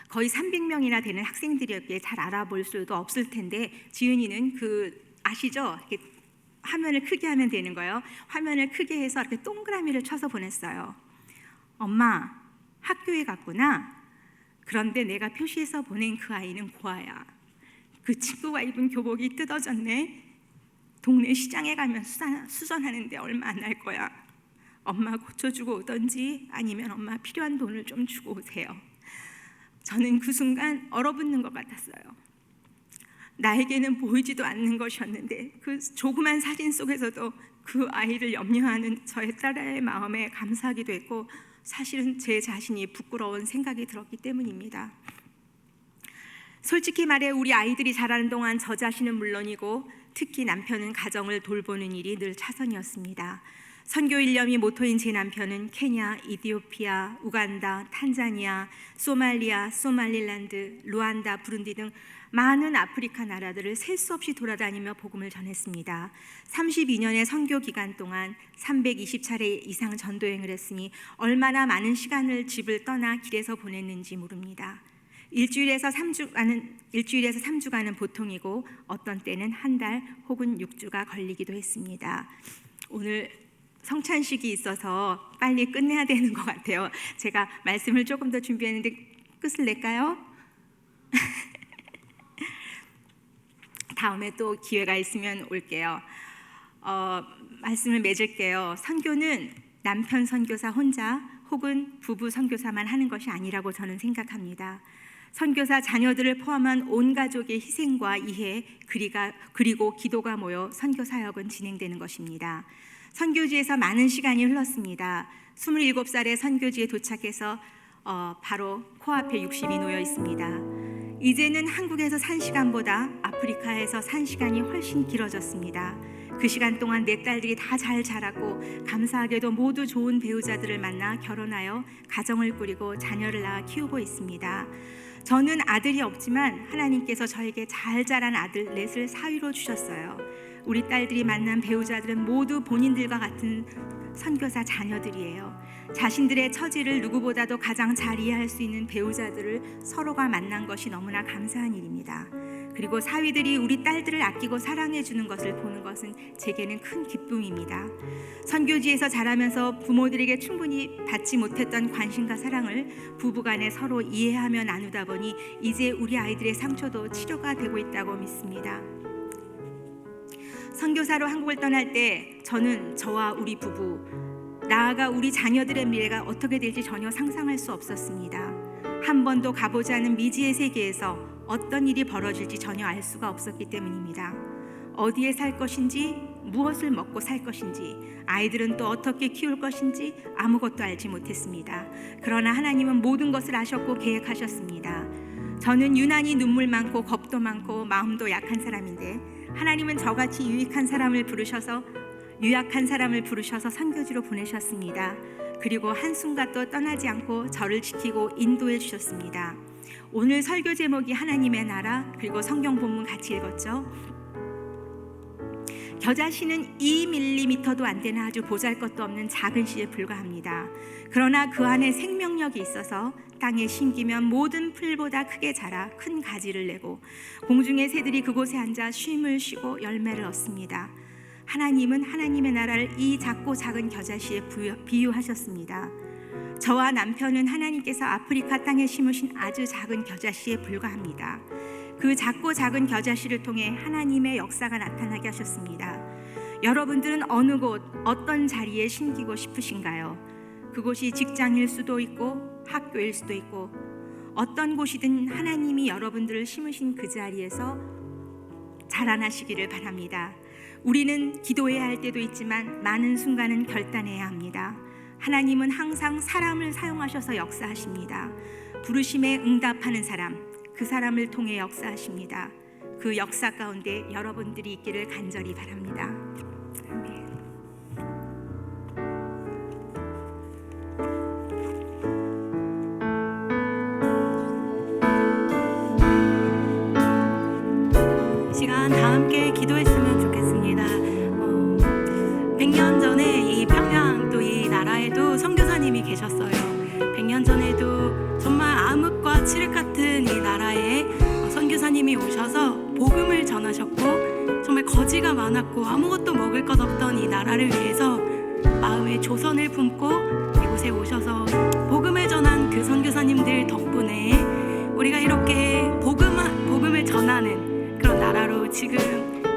거의 300명이나 되는 학생들이었기에 잘 알아볼 수도 없을 텐데 지은이는 아시죠? 이렇게 화면을 크게 하면 되는 거예요. 화면을 크게 해서 이렇게 동그라미를 쳐서 보냈어요. 엄마, 학교에 갔구나. 그런데 내가 표시해서 보낸 그 아이는 고아야. 그 친구가 입은 교복이 뜯어졌네. 동네 시장에 가면 수선하는데 얼마 안 날 거야. 엄마 고쳐주고 오던지 아니면 엄마 필요한 돈을 좀 주고 오세요. 저는 그 순간 얼어붙는 것 같았어요. 나에게는 보이지도 않는 것이었는데 그 조그만 사진 속에서도 그 아이를 염려하는 저의 딸의 마음에 감사하기도 했고 사실은 제 자신이 부끄러운 생각이 들었기 때문입니다. 솔직히 말해 우리 아이들이 자라는 동안 저 자신은 물론이고 특히 남편은 가정을 돌보는 일이 늘 차선이었습니다. 선교 일념이 모토인 제 남편은 케냐, 이디오피아, 우간다, 탄자니아, 소말리아, 소말릴랜드, 루안다, 부룬디 등 많은 아프리카 나라들을 셀 수 없이 돌아다니며 복음을 전했습니다. 32년의 선교 기간 동안 320차례 이상 전도여행을 했으니 얼마나 많은 시간을 집을 떠나 길에서 보냈는지 모릅니다. 일주일에서 3주간은 보통이고 어떤 때는 한 달 혹은 6주가 걸리기도 했습니다. 오늘 성찬식이 있어서 빨리 끝내야 되는 것 같아요. 제가 말씀을 조금 더 준비했는데 끝을 낼까요? 다음에 또 기회가 있으면 올게요. 말씀을 맺을게요. 선교는 남편 선교사 혼자 혹은 부부 선교사만 하는 것이 아니라고 저는 생각합니다. 선교사 자녀들을 포함한 온 가족의 희생과 이해 그리고 기도가 모여 선교 사역은 진행되는 것입니다. 선교지에서 많은 시간이 흘렀습니다. 27살에 선교지에 도착해서 바로 코앞에 60이 놓여 있습니다. 이제는 한국에서 산 시간보다 아프리카에서 산 시간이 훨씬 길어졌습니다. 그 시간 동안 내 딸들이 다 잘 자라고 감사하게도 모두 좋은 배우자들을 만나 결혼하여 가정을 꾸리고 자녀를 낳아 키우고 있습니다. 저는 아들이 없지만 하나님께서 저에게 잘 자란 아들 넷을 사위로 주셨어요. 우리 딸들이 만난 배우자들은 모두 본인들과 같은 선교사 자녀들이에요. 자신들의 처지를 누구보다도 가장 잘 이해할 수 있는 배우자들을 서로가 만난 것이 너무나 감사한 일입니다. 그리고 사위들이 우리 딸들을 아끼고 사랑해 주는 것을 보는 것은 제게는 큰 기쁨입니다. 선교지에서 자라면서 부모들에게 충분히 받지 못했던 관심과 사랑을 부부간에 서로 이해하며 나누다 보니 이제 우리 아이들의 상처도 치료가 되고 있다고 믿습니다. 선교사로 한국을 떠날 때 저는 저와 우리 부부, 나아가 우리 자녀들의 미래가 어떻게 될지 전혀 상상할 수 없었습니다. 한 번도 가보지 않은 미지의 세계에서 어떤 일이 벌어질지 전혀 알 수가 없었기 때문입니다. 어디에 살 것인지, 무엇을 먹고 살 것인지, 아이들은 또 어떻게 키울 것인지 아무것도 알지 못했습니다. 그러나 하나님은 모든 것을 아셨고 계획하셨습니다. 저는 유난히 눈물 많고 겁도 많고 마음도 약한 사람인데 하나님은 저같이 유약한 사람을 부르셔서 선교지로 보내셨습니다. 그리고 한순간도 떠나지 않고 저를 지키고 인도해 주셨습니다. 오늘 설교 제목이 하나님의 나라, 그리고 성경 본문 같이 읽었죠. 겨자씨는 2mm도 안 되는 아주 보잘것도 없는 작은 씨에 불과합니다. 그러나 그 안에 생명력이 있어서 땅에 심기면 모든 풀보다 크게 자라 큰 가지를 내고 공중의 새들이 그곳에 앉아 쉼을 쉬고 열매를 얻습니다. 하나님은 하나님의 나라를 이 작고 작은 겨자씨에 비유하셨습니다. 저와 남편은 하나님께서 아프리카 땅에 심으신 아주 작은 겨자씨에 불과합니다. 그 작고 작은 겨자씨를 통해 하나님의 역사가 나타나게 하셨습니다. 여러분들은 어느 곳, 어떤 자리에 심기고 싶으신가요? 그곳이 직장일 수도 있고 학교일 수도 있고 어떤 곳이든 하나님이 여러분들을 심으신 그 자리에서 자라나시기를 바랍니다. 우리는 기도해야 할 때도 있지만 많은 순간은 결단해야 합니다. 하나님은 항상 사람을 사용하셔서 역사하십니다. 부르심에 응답하는 사람, 그 사람을 통해 역사하십니다. 그 역사 가운데 여러분들이 있기를 간절히 바랍니다. 아멘. 이 시간 다 함께 기도했으면 좋겠습니다. 100년 전에 이 평양 또 이 나라에도 선교사님이 계셨어요. 100년 전에도 정말 암흑과 칠흑 같은 이 나라에 선교사님이 오셔서 복음을 전하셨고 정말 거지가 많았고 아무것도 먹을 것 없던 이 나라를 위해서 마음에 조선을 품고 이곳에 오셔서 복음을 전한 그 선교사님들 덕분에 우리가 이렇게 복음을 전하는 그런 나라로 지금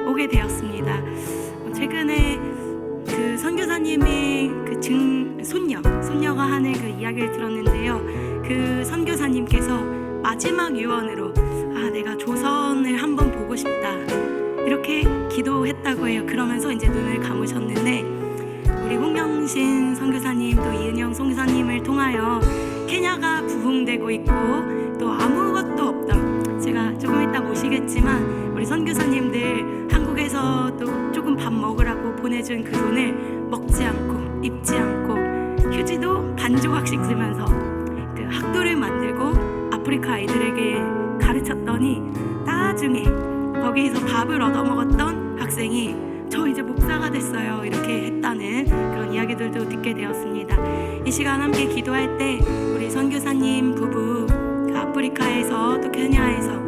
오게 되었습니다. 최근에 그 선교사님의 그 손녀가 하는 그 이야기를 들었는데요. 그 선교사님께서 마지막 유언으로 내가 조선을 한번 보고 싶다 이렇게 기도했다고 해요. 그러면서 이제 눈을 감으셨는데 우리 홍명신 선교사님 또 이은영 선교사님을 통하여 케냐가 부흥되고 있고 또 아무것도 없던, 제가 조금 이따 모시겠지만 우리 선교사님들 한국에서 또 조금 밥 먹으라고 보내준 그 돈을 먹지 않고 입지 않고 휴지도 반 조각씩 쓰면서 그 학도를 만들고 아프리카 아이들에게 가르쳤더니 나중에 거기에서 밥을 얻어먹었던 학생이 저 이제 목사가 됐어요 이렇게 했다는 그런 이야기들도 듣게 되었습니다. 이 시간 함께 기도할 때 우리 선교사님 부부 그 아프리카에서 또 케냐에서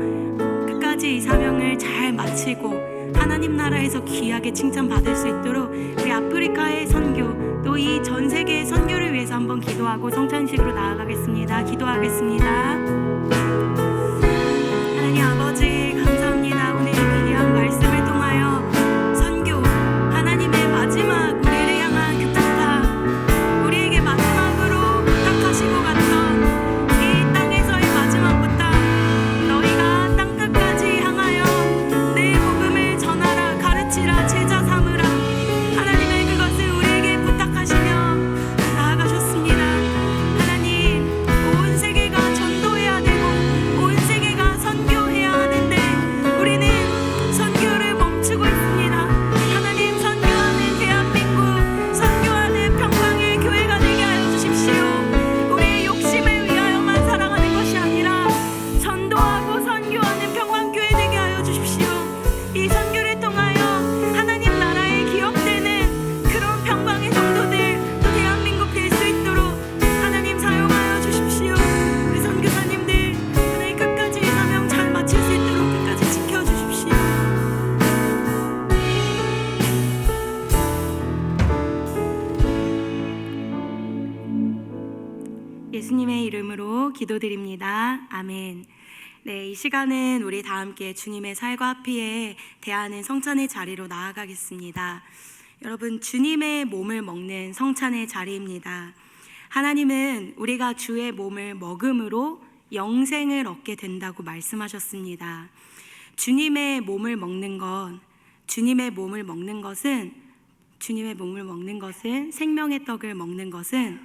끝까지 이 사명을 잘 마치고 하나님 나라에서 귀하게 칭찬받을 수 있도록 우리 아프리카의 선교 또 이 전 세계의 선교를 위해서 한번 기도하고 성찬식으로 나아가겠습니다. 기도하겠습니다. 하나님 아버지 감사합니다. 오늘 귀한 말씀을 통하여 선교, 하나님의 마지막 우리를 향한 그 부탁, 우리에게 마지막으로 예수님의 이름으로 기도드립니다. 아멘. 네, 이 시간은 우리 다 함께 주님의 살과 피에 대하는 성찬의 자리로 나아가겠습니다. 여러분, 주님의 몸을 먹는 성찬의 자리입니다. 하나님은 우리가 주의 몸을 먹음으로 영생을 얻게 된다고 말씀하셨습니다. 주님의 몸을 먹는 것은 생명의 떡을 먹는 것은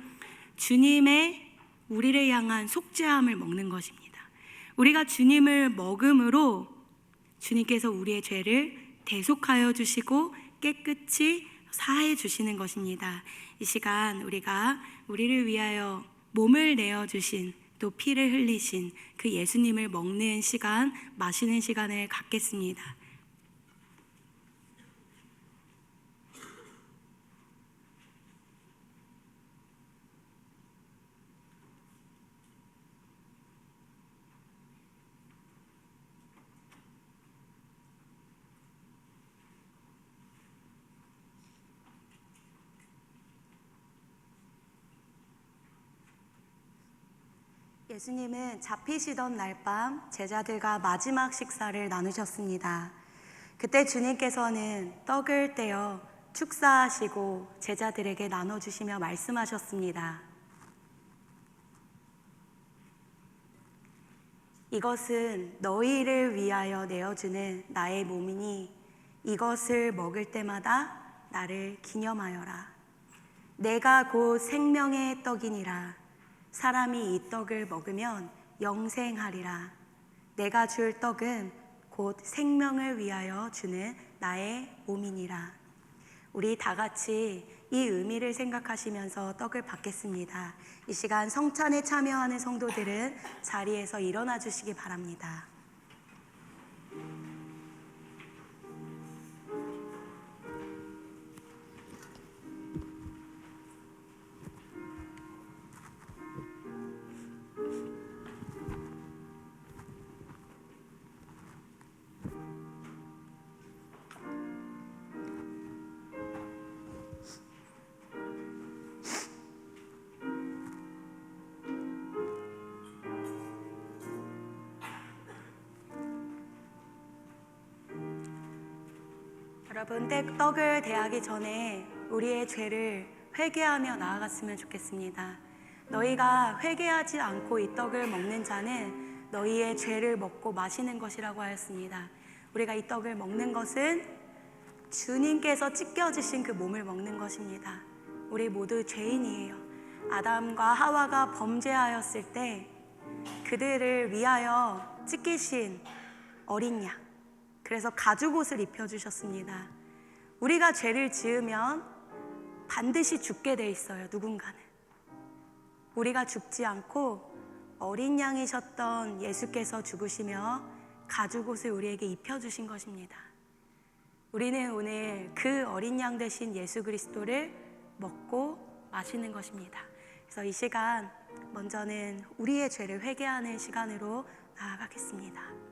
주님의 우리를 향한 속죄함을 먹는 것입니다. 우리가 주님을 먹음으로 주님께서 우리의 죄를 대속하여 주시고 깨끗이 사해 주시는 것입니다. 이 시간 우리가 우리를 위하여 몸을 내어 주신 또 피를 흘리신 그 예수님을 먹는 시간, 마시는 시간을 갖겠습니다. 예수님은 잡히시던 날 밤 제자들과 마지막 식사를 나누셨습니다. 그때 주님께서는 떡을 떼어 축사하시고 제자들에게 나눠주시며 말씀하셨습니다. 이것은 너희를 위하여 내어주는 나의 몸이니 이것을 먹을 때마다 나를 기념하여라. 내가 곧 생명의 떡이니라. 사람이 이 떡을 먹으면 영생하리라. 내가 줄 떡은 곧 생명을 위하여 주는 나의 몸이니라. 우리 다 같이 이 의미를 생각하시면서 떡을 받겠습니다. 이 시간 성찬에 참여하는 성도들은 자리에서 일어나 주시기 바랍니다. 여러분, 떡을 대하기 전에 우리의 죄를 회개하며 나아갔으면 좋겠습니다. 너희가 회개하지 않고 이 떡을 먹는 자는 너희의 죄를 먹고 마시는 것이라고 하였습니다. 우리가 이 떡을 먹는 것은 주님께서 찢겨지신 그 몸을 먹는 것입니다. 우리 모두 죄인이에요. 아담과 하와가 범죄하였을 때 그들을 위하여 찢기신 어린 양, 그래서 가죽옷을 입혀주셨습니다. 우리가 죄를 지으면 반드시 죽게 돼 있어요. 누군가는. 우리가 죽지 않고 어린 양이셨던 예수께서 죽으시며 가죽옷을 우리에게 입혀주신 것입니다. 우리는 오늘 그 어린 양 되신 예수 그리스도를 먹고 마시는 것입니다. 그래서 이 시간 먼저는 우리의 죄를 회개하는 시간으로 나아가겠습니다.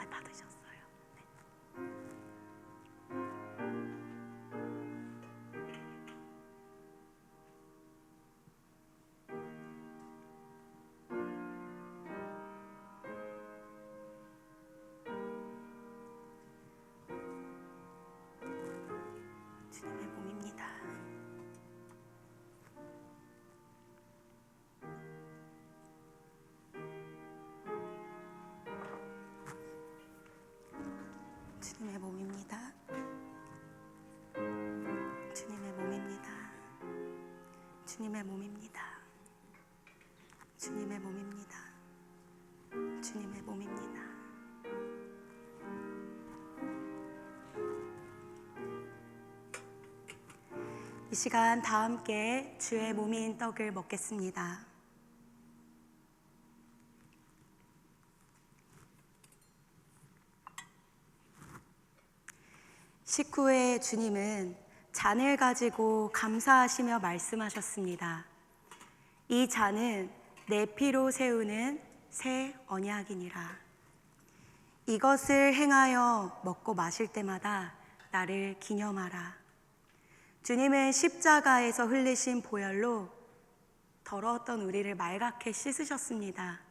받으셨어요. 네. 주님의 몸입니다. 주님의 몸입니다. 주님의 몸입니다. 주님의 몸입니다. 주님의 몸입니다. 이 시간 다 함께 주의 몸인 떡을 먹겠습니다. 식후에 주님은 잔을 가지고 감사하시며 말씀하셨습니다. 이 잔은 내 피로 세우는 새 언약이니라. 이것을 행하여 먹고 마실 때마다 나를 기념하라. 주님은 십자가에서 흘리신 보혈로 더러웠던 우리를 맑게 씻으셨습니다.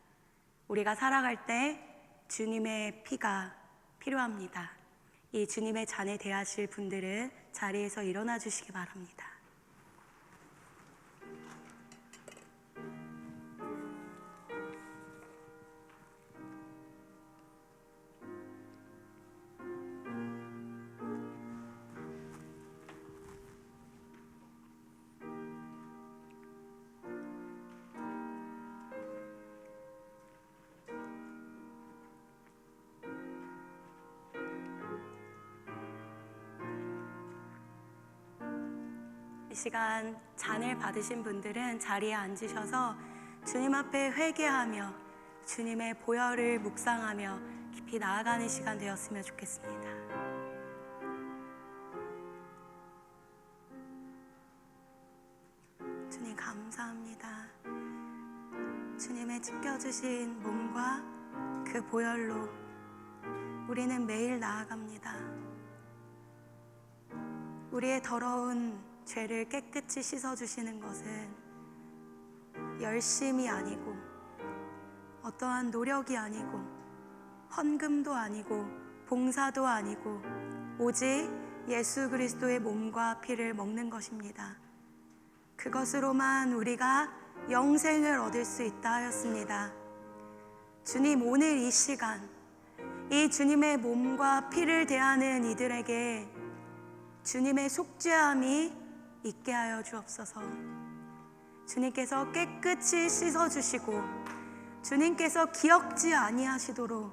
우리가 살아갈 때 주님의 피가 필요합니다. 이 주님의 잔에 대하실 분들은 자리에서 일어나 주시기 바랍니다. 이 시간 잔을 받으신 분들은 자리에 앉으셔서 주님 앞에 회개하며 주님의 보혈을 묵상하며 깊이 나아가는 시간 되었으면 좋겠습니다. 주님 감사합니다. 주님의 찢겨주신 몸과 그 보혈로 우리는 매일 나아갑니다. 우리의 더러운 죄를 깨끗이 씻어주시는 것은 열심이 아니고 어떠한 노력이 아니고 헌금도 아니고 봉사도 아니고 오직 예수 그리스도의 몸과 피를 먹는 것입니다. 그것으로만 우리가 영생을 얻을 수 있다 하였습니다. 주님, 오늘 이 시간 이 주님의 몸과 피를 대하는 이들에게 주님의 속죄함이 있게 하여 주옵소서. 주님께서 깨끗이 씻어주시고 주님께서 기억지 아니하시도록,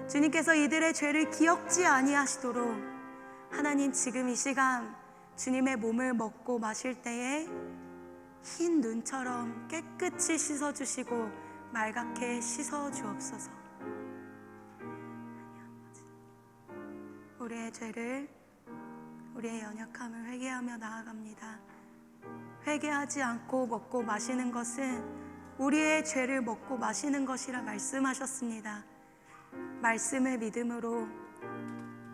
주님께서 이들의 죄를 기억지 아니하시도록 하나님, 지금 이 시간 주님의 몸을 먹고 마실 때에 흰 눈처럼 깨끗이 씻어주시고 맑게 씻어주옵소서. 우리의 죄를, 우리의 연약함을 회개하며 나아갑니다. 회개하지 않고 먹고 마시는 것은 우리의 죄를 먹고 마시는 것이라 말씀하셨습니다. 말씀을 믿음으로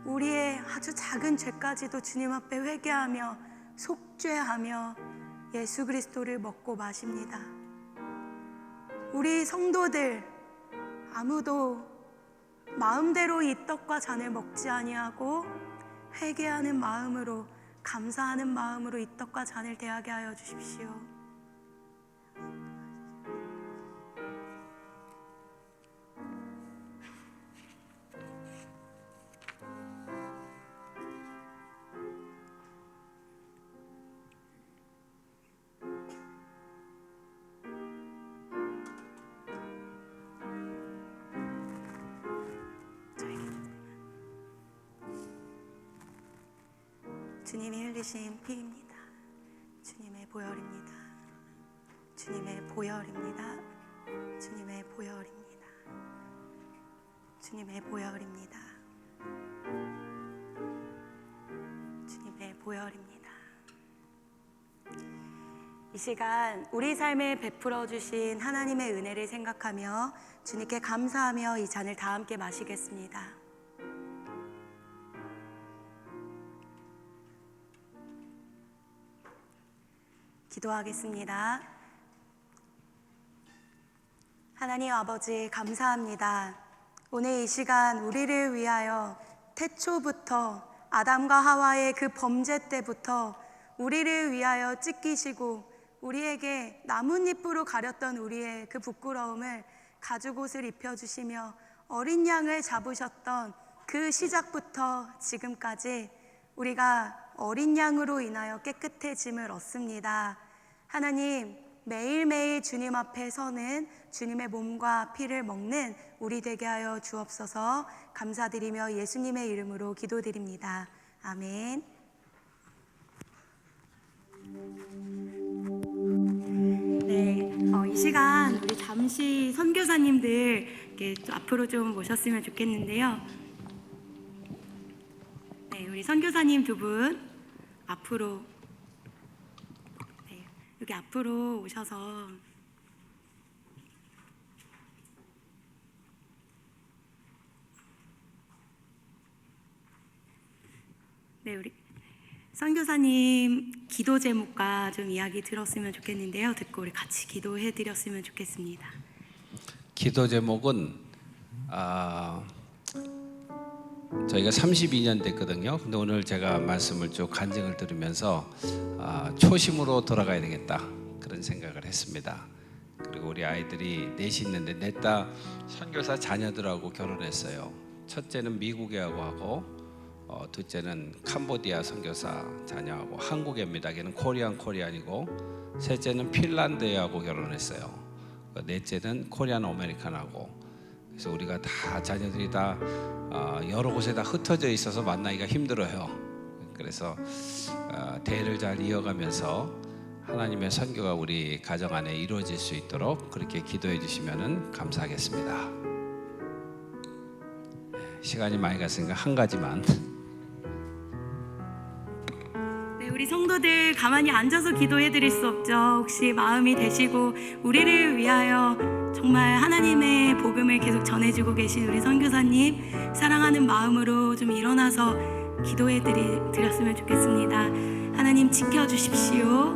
우리의 아주 작은 죄까지도 주님 앞에 회개하며 속죄하며 예수 그리스도를 먹고 마십니다. 우리 성도들 아무도 마음대로 이 떡과 잔을 먹지 아니하고 회개하는 마음으로, 감사하는 마음으로 이 떡과 잔을 대하게 하여 주십시오. 주님이 흘리신 피입니다. 주님의 보혈입니다. 주님의 보혈입니다. 주님의 보혈입니다. 주님의 보혈입니다. 주님의 보혈입니다. 이 시간 우리 삶에 베풀어 주신 하나님의 은혜를 생각하며 주님께 감사하며 이 잔을 다 함께 마시겠습니다. 기도하겠습니다. 하나님 아버지, 감사합니다. 오늘 이 시간 우리를 위하여 태초부터 아담과 하와의 그 범죄 때부터 우리를 위하여 찢기시고 우리에게 나뭇잎으로 가렸던 우리의 그 부끄러움을 가죽옷을 입혀주시며 어린 양을 잡으셨던 그 시작부터 지금까지 우리가 어린 양으로 인하여 깨끗해짐을 얻습니다. 하나님, 매일매일 주님 앞에 서는 주님의 몸과 피를 먹는 우리 되게 하여 주옵소서. 감사드리며 예수님의 이름으로 기도드립니다. 아멘. 네, 이 시간 우리 잠시 선교사님들 이렇게 좀 앞으로 좀 모셨으면 좋겠는데요. 네, 우리 선교사님 두 분 앞으로 여기 앞으로 오셔서 네, 우리 선교사님 기도 제목과 좀 이야기 들었으면 좋겠는데요. 듣고 우리 같이 기도해 드렸으면 좋겠습니다. 기도 제목은 저희가 32년 됐거든요. 근데 오늘 제가 말씀을 쭉 간증을 들으면서 초심으로 돌아가야 되겠다 그런 생각을 했습니다. 그리고 우리 아이들이 넷이 있는데 넷 다 선교사 자녀들하고 결혼했어요. 첫째는 미국에 하고 둘째는 캄보디아 선교사 자녀하고 한국애입니다. 걔는 코리안이고 셋째는 핀란드에 하고 결혼했어요. 넷째는 코리안 아메리칸하고. 그래서 우리가 다 자녀들이 다 여러 곳에 다 흩어져 있어서 만나기가 힘들어요. 그래서 대를 잘 이어가면서 하나님의 선교가 우리 가정 안에 이루어질 수 있도록 그렇게 기도해 주시면 감사하겠습니다. 시간이 많이 갔으니까 한 가지만. 네, 우리 성도들 가만히 앉아서 기도해 드릴 수 없죠. 혹시 마음이 되시고 우리를 위하여 정말 하나님의 복음을 계속 전해주고 계신 우리 선교사님 사랑하는 마음으로 좀 일어나서 기도해 드렸으면 좋겠습니다. 하나님 지켜주십시오.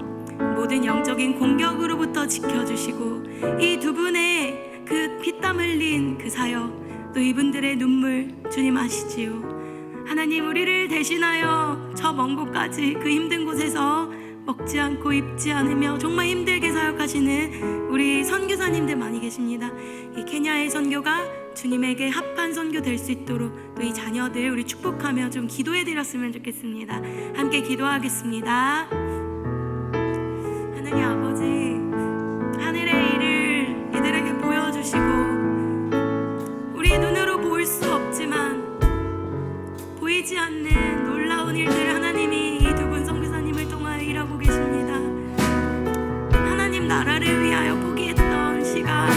모든 영적인 공격으로부터 지켜주시고 이 두 분의 그 피땀 흘린 그 사역 또 이분들의 눈물 주님 아시지요. 하나님 우리를 대신하여 저 먼 곳까지 그 힘든 곳에서 먹지 않고 입지 않으며 정말 힘들게 사역하시는 우리 선교사님들 많이 계십니다. 이 케냐의 선교가 주님에게 합한 선교 될 수 있도록 또 이 자녀들 우리 축복하며 좀 기도해 드렸으면 좋겠습니다. 함께 기도하겠습니다. 하나님 아버지 하늘의 일을 이들에게 보여주시고 우리 눈으로 볼 수 없지만 보이지 않는 놀라운 일들 하나님이 이 두 분 선교사님을 통하여 일하고 계십니다. 하나님 나라를 위하여 포기했던 시간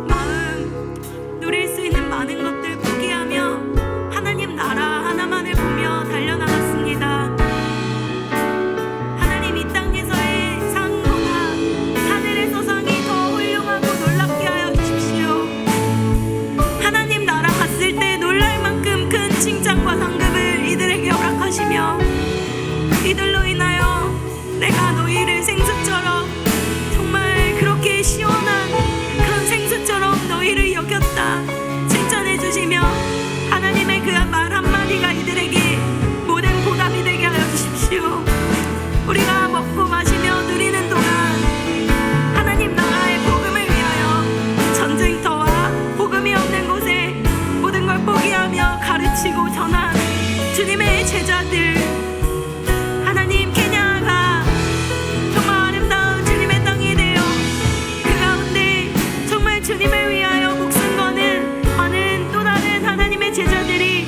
마음 누릴 수 있는 많은 것들 포기하며 하나님 나라 하나만을 보며 달려나갔습니다. 하나님 이 땅에서의 상보다 하늘에서 상이 더 훌륭하고 놀랍게 하여 주십시오. 하나님 나라 갔을 때 놀랄 만큼 큰 칭찬과 상급을 이들에게 허락하시며 이들로 인하여 내가 너희를 생수처럼 정말 그렇게 시원한 그런 생수처럼 너희를 여겼다 칭찬해 주시며 하나님의 그 말 한마디가 이들에게 모든 보답이 되게 하여 주십시오. 우리가 먹고 마시며 누리는 동안 하나님 나라의 복음을 위하여 전쟁터와 복음이 없는 곳에 모든 걸 포기하며 가르치고 전한 주님의 제자들 하나님 케냐가 정말 아름다운 주님의 땅이 되어 그 가운데 정말 주님을 위하여 목숨 거는 많은 또 다른 하나님의 제자들이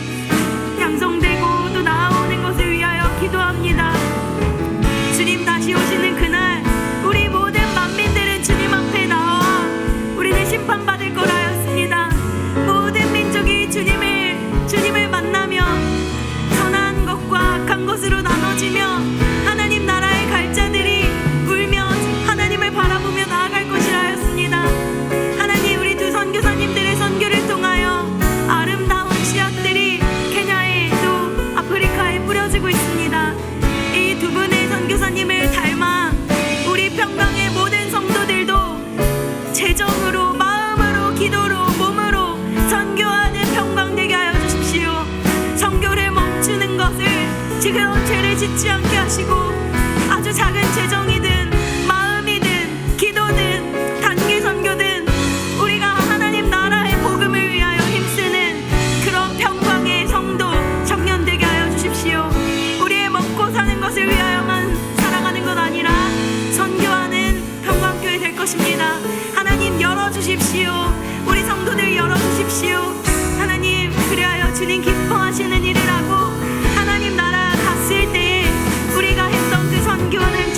양성되고 또 나아오는 것을 위하여 기도합니다. 주님 다시 오시는 그날 우리 모든 만민들은 주님 앞에 나와 우리는 심판받을 거라 하였습니다. 모든 민족이 주님을 만나며 선한 것과 악한 것으로 나눠지며 하나님 나라의 갈자들이 울며 하나님을 바라보며 나아갈 것이라 하였습니다. 하나님 우리 두 선교사님들의 선교를 통하여 아름다운 씨앗들이 케냐에 또 아프리카에 뿌려지고 있습니다. 이 두 분의 선교사님을 닮아 우리 평강의 모든 성도들도 재정으로 마음으로 기도로 몸으로 선교하는 평강되게 하여 주십시오. 선교를 멈추는 것을 지금 죄를 짓지 않게 하시고 아주 작은 재정이든 마음이든 기도든 단기 선교든 우리가 하나님 나라의 복음을 위하여 힘쓰는 그런 평강의 성도 청년 되게 하여 주십시오. 우리의 먹고 사는 것을 위하여만 살아가는 것 아니라 선교하는 평강교회 될 것입니다. 하나님 열어주십시오. 우리 성도들 열어주십시오. 하나님 그리하여 주님 기뻐하시는 일을 하고 하나님 나라 갔을 때에 우리가 했던 그 선교하는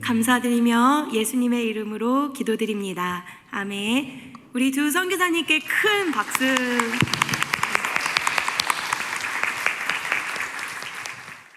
감사드리며 예수님의 이름으로 기도드립니다. 아멘. 우리 두 선교사님께 큰 박수.